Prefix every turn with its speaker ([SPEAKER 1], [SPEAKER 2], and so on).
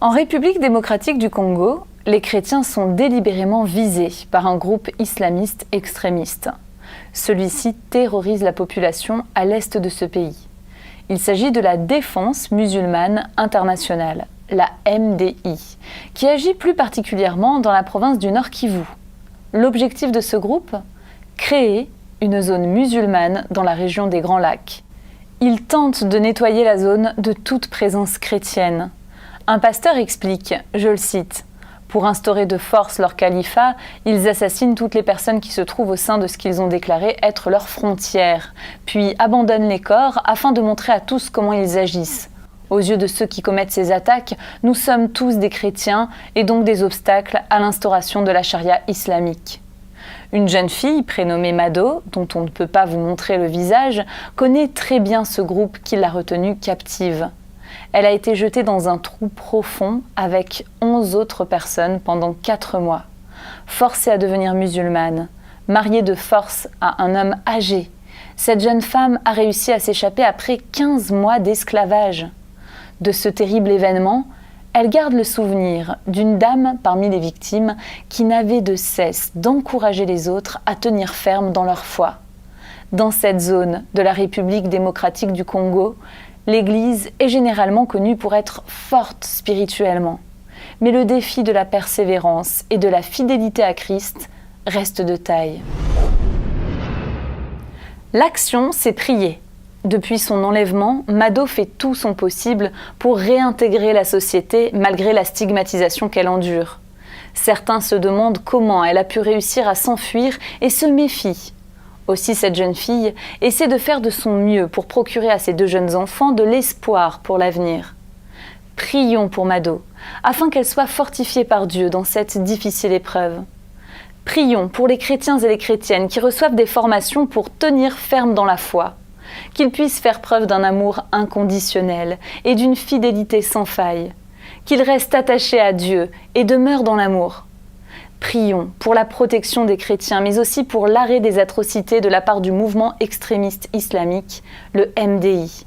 [SPEAKER 1] En République démocratique du Congo, les chrétiens sont délibérément visés par un groupe islamiste extrémiste. Celui-ci terrorise la population à l'est de ce pays. Il s'agit de la Défense musulmane internationale, la MDI, qui agit plus particulièrement dans la province du Nord Kivu. L'objectif de ce groupe ? Créer une zone musulmane dans la région des Grands Lacs. Il tente de nettoyer la zone de toute présence chrétienne. Un pasteur explique, je le cite, « Pour instaurer de force leur califat, ils assassinent toutes les personnes qui se trouvent au sein de ce qu'ils ont déclaré être leurs frontières, puis abandonnent les corps afin de montrer à tous comment ils agissent. Aux yeux de ceux qui commettent ces attaques, nous sommes tous des chrétiens et donc des obstacles à l'instauration de la charia islamique. » Une jeune fille, prénommée Mado, dont on ne peut pas vous montrer le visage, connaît très bien ce groupe qui l'a retenue captive. Elle a été jetée dans un trou profond avec 11 autres personnes pendant 4 mois. Forcée à devenir musulmane, mariée de force à un homme âgé, cette jeune femme a réussi à s'échapper après 15 mois d'esclavage. De ce terrible événement, elle garde le souvenir d'une dame parmi les victimes qui n'avait de cesse d'encourager les autres à tenir ferme dans leur foi. Dans cette zone de la République démocratique du Congo, l'Église est généralement connue pour être forte spirituellement. Mais le défi de la persévérance et de la fidélité à Christ reste de taille. L'action, c'est prier. Depuis son enlèvement, Mado fait tout son possible pour réintégrer la société malgré la stigmatisation qu'elle endure. Certains se demandent comment elle a pu réussir à s'enfuir et se méfient. Aussi, cette jeune fille essaie de faire de son mieux pour procurer à ses 2 jeunes enfants de l'espoir pour l'avenir. Prions pour Mado, afin qu'elle soit fortifiée par Dieu dans cette difficile épreuve. Prions pour les chrétiens et les chrétiennes qui reçoivent des formations pour tenir ferme dans la foi. Qu'ils puissent faire preuve d'un amour inconditionnel et d'une fidélité sans faille. Qu'ils restent attachés à Dieu et demeurent dans l'amour. Prions pour la protection des chrétiens, mais aussi pour l'arrêt des atrocités de la part du mouvement extrémiste islamique, le MDI.